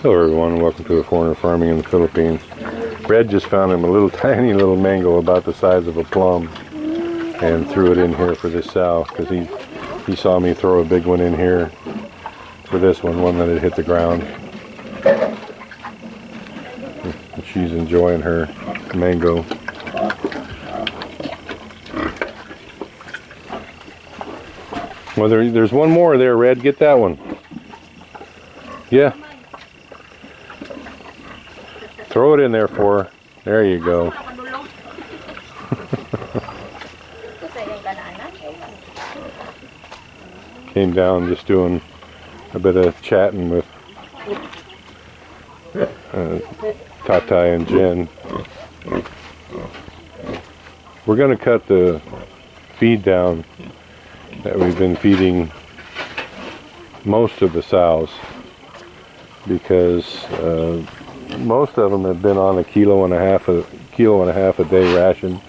Hello everyone, welcome to the Foreigner Farming in the Philippines. Red just found him a little tiny little mango about the size of a plum and threw it in here for this sow because he saw me throw a big one in here for this one that had hit the ground. And she's enjoying her mango. Well, there's one more there, Red. Get that one. Yeah. Throw it in there for her. There you go. Came down just doing a bit of chatting with Tata and Jen. We're going to cut the feed down that we've been feeding most of the sows because most of them have been on a kilo and a half a day ration,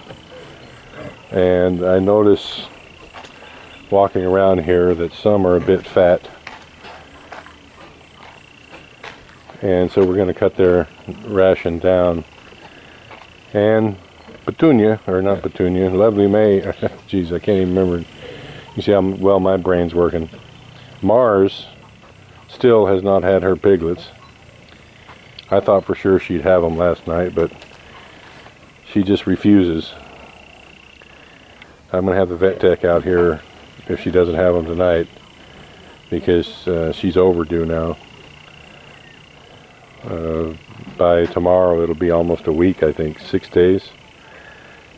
and I notice walking around here that some are a bit fat, and so we're going to cut their ration down. And Lovely May, geez, I can't even remember. You see how well my brain's working. Mars still has not had her piglets. I thought for sure she'd have them last night, but she just refuses. I'm going to have the vet tech out here if she doesn't have them tonight because she's overdue now. By tomorrow it'll be almost a week, I think, 6 days.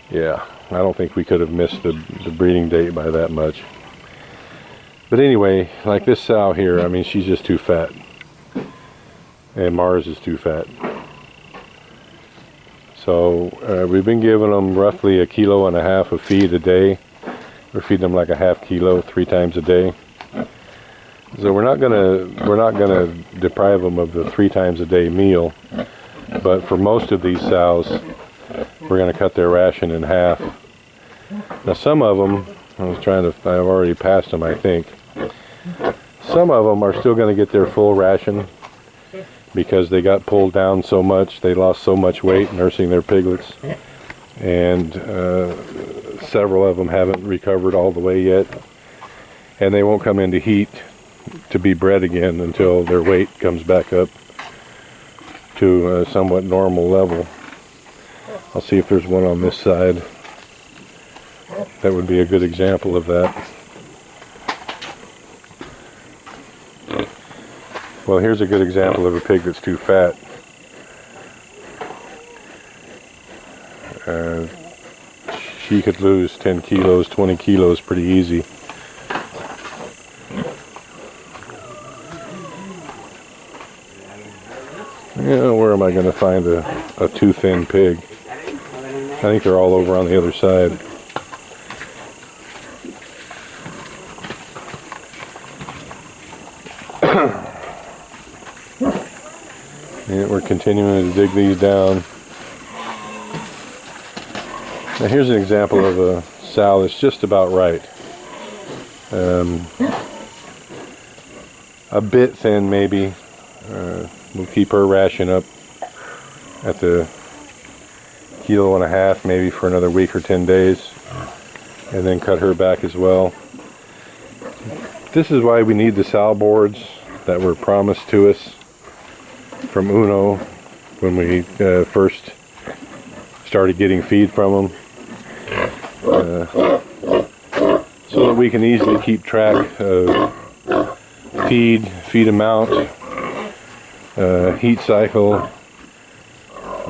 Yeah, I don't think we could have missed the breeding date by that much. But anyway, like this sow here, I mean, she's just too fat. And Mars is too fat. So we've been giving them roughly 1.5 kilos of feed a day. We're feeding them like a half kilo 3 times a day. So we're not gonna deprive them of the 3 times a day meal. But for most of these sows, we're gonna cut their ration in half. Now some of them, I've already passed them, I think. Some of them are still going to get their full ration because they got pulled down so much, they lost so much weight nursing their piglets, and several of them haven't recovered all the way yet, and they won't come into heat to be bred again until their weight comes back up to a somewhat normal level. I'll see if there's one on this side. That would be a good example of that. Well, here's a good example of a pig that's too fat. She could lose 10 kilos, 20 kilos pretty easy. Yeah, where am I going to find a too thin pig? I think they're all over on the other side. And we're continuing to dig these down. Now here's an example of a sow that's just about right. A bit thin maybe. We'll keep her ration up at the 1.5 kilos maybe for another week or 10 days. And then cut her back as well. This is why we need the sow boards that were promised to us from Uno when we first started getting feed from them, so that we can easily keep track of feed amount, heat cycle,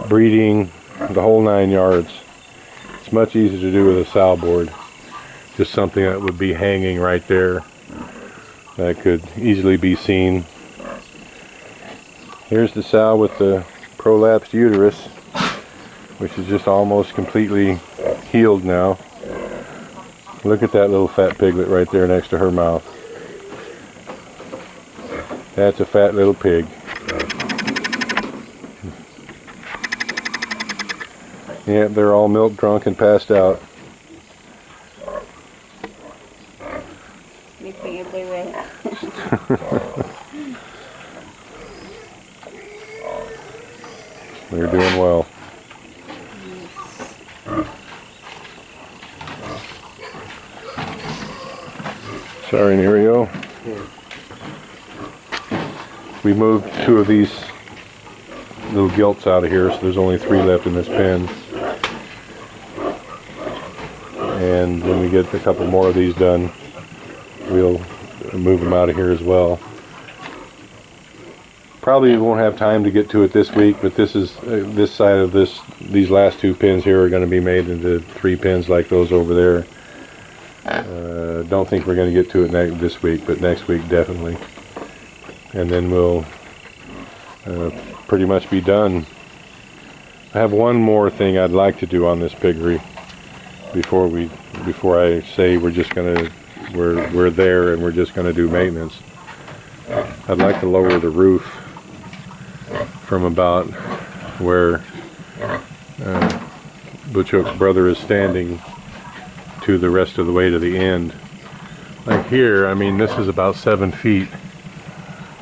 breeding, the whole 9 yards. It's much easier to do with a sow board. Just something that would be hanging right there that could easily be seen. Here's the sow with the prolapsed uterus, which is just almost completely healed now. Look at that little fat piglet right there next to her mouth. That's a fat little pig. Yeah, they're all milk drunk and passed out. They're doing well. Sorry, Nerio. We moved 2 of these little gilts out of here, so there's only 3 left in this pen. And when we get a couple more of these done, we'll move them out of here as well. Probably won't have time to get to it this week, but this is this side of these last 2 pins here are going to be made into 3 pins like those over there. Don't think we're going to get to it this week, but next week definitely. And then we'll pretty much be done. I have one more thing I'd like to do on this piggery before I say we're there and we're just going to do maintenance. I'd like to lower the roof from about where Butchok's brother is standing to the rest of the way to the end. Like here, I mean, this is about 7 feet,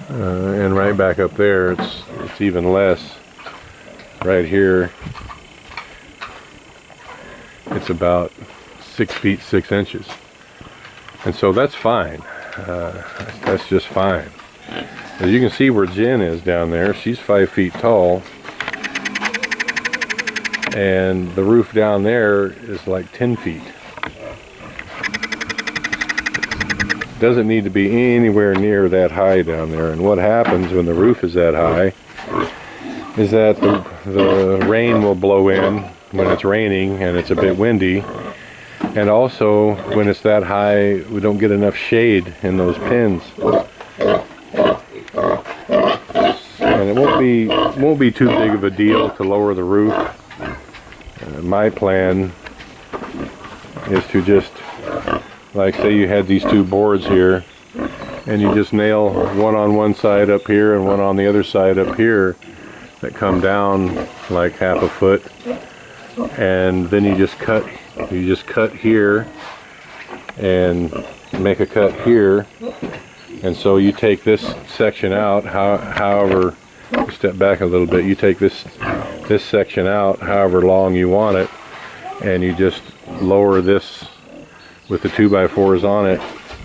and right back up there, it's even less. Right here, it's about 6 feet 6 inches, and so that's fine. That's just fine. As you can see where Jen is down there, she's 5 feet tall, and the roof down there is like 10 feet. Doesn't need to be anywhere near that high down there. And what happens when the roof is that high is that the rain will blow in when it's raining and it's a bit windy, and also when it's that high we don't get enough shade in those pins, and it won't be too big of a deal to lower the roof. My plan is to just, like, say you had these 2 boards here, and you just nail one on one side up here and one on the other side up here that come down like 1/2 foot, and then you just cut here and make a cut here, and so you take this section out, however, step back a little bit, you take this section out however long you want it, and you just lower this with the 2x4s on it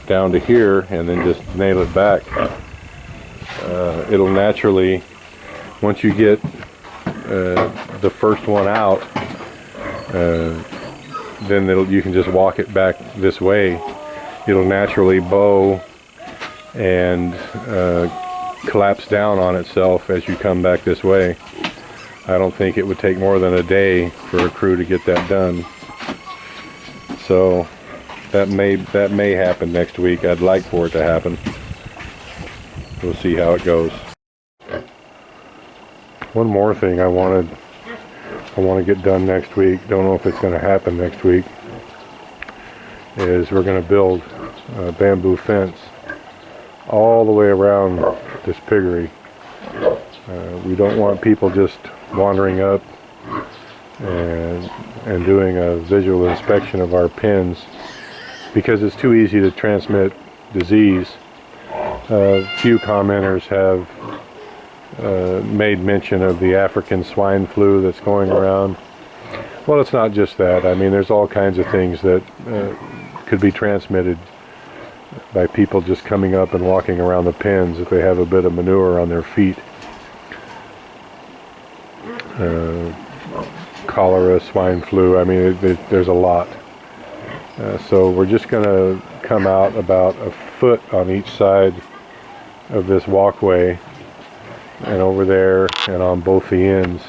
down to here, and then just nail it back. It'll naturally, once you get the first one out, then you can just walk it back this way. It'll naturally bow and collapse down on itself as you come back this way. I don't think it would take more than a day for a crew to get that done. So that may happen next week. I'd like for it to happen. We'll see how it goes. One more thing I want to get done next week, don't know if it's going to happen next week, is we're going to build a bamboo fence all the way around this piggery. We don't want people just wandering up and doing a visual inspection of our pens, because it's too easy to transmit disease. A few commenters have made mention of the African swine flu that's going around. Well, it's not just that. I mean, there's all kinds of things that could be transmitted by people just coming up and walking around the pens if they have a bit of manure on their feet. Cholera, swine flu, I mean, there's a lot. So we're just going to come out about a foot on each side of this walkway, and over there and on both the ends.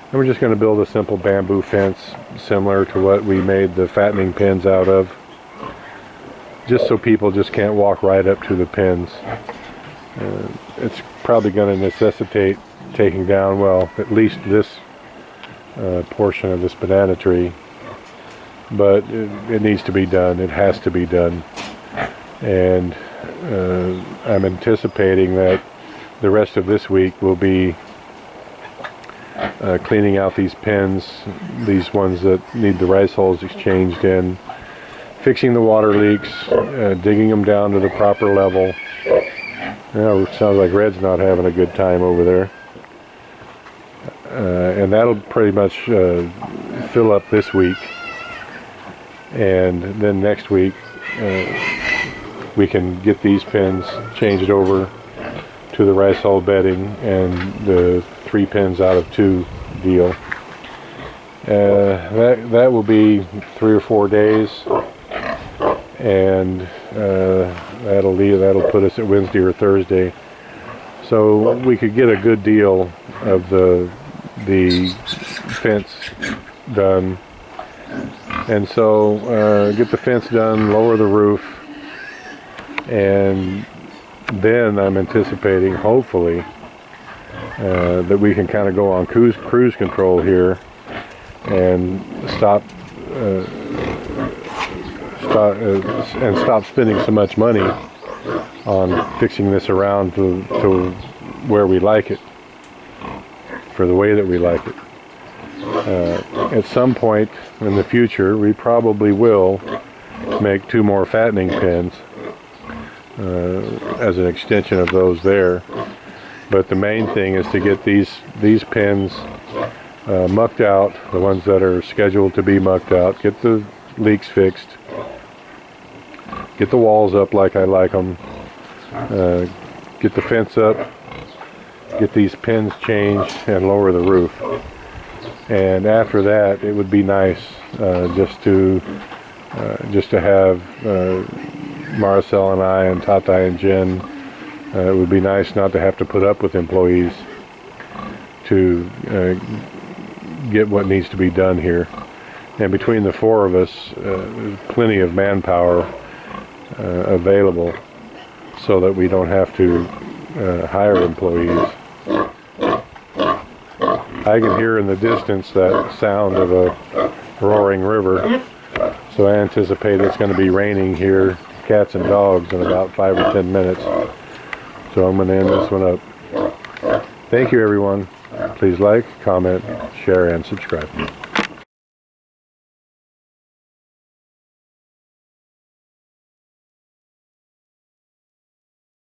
And we're just going to build a simple bamboo fence similar to what we made the fattening pens out of, just so people just can't walk right up to the pens. It's probably going to necessitate taking down, well, at least this portion of this banana tree, but it needs to be done. It has to be done. And I'm anticipating that the rest of this week will be cleaning out these pens, these ones that need the rice hulls exchanged in, fixing the water leaks, digging them down to the proper level. Yeah, it sounds like Red's not having a good time over there. and that'll pretty much fill up this week, and then next week we can get these pens changed over to the rice hull bedding and the 3 pens out of 2 deal. That will be 3 or 4 days, and that'll put us at Wednesday or Thursday. So we could get a good deal of the fence done, and so get the fence done, lower the roof, and then I'm anticipating, hopefully, that we can kind of go on cruise control here and stop spending so much money on fixing this around to where we like it, for the way that we like it. At some point in the future, we probably will make 2 more fattening pens as an extension of those there. But the main thing is to get these pens mucked out, the ones that are scheduled to be mucked out, get the leaks fixed, get the walls up like I like them, get the fence up, get these pens changed, and lower the roof. And after that, it would be nice just to have Maricel and I and Tata and Jen. It would be nice not to have to put up with employees to get what needs to be done here. And between the 4 of us, there's plenty of manpower available, so that we don't have to hire employees. I can hear in the distance that sound of a roaring river, so I anticipate it's going to be raining here, cats and dogs, in about 5 or 10 minutes. So I'm going to end this one up. Thank you, everyone. Please like, comment, share, and subscribe.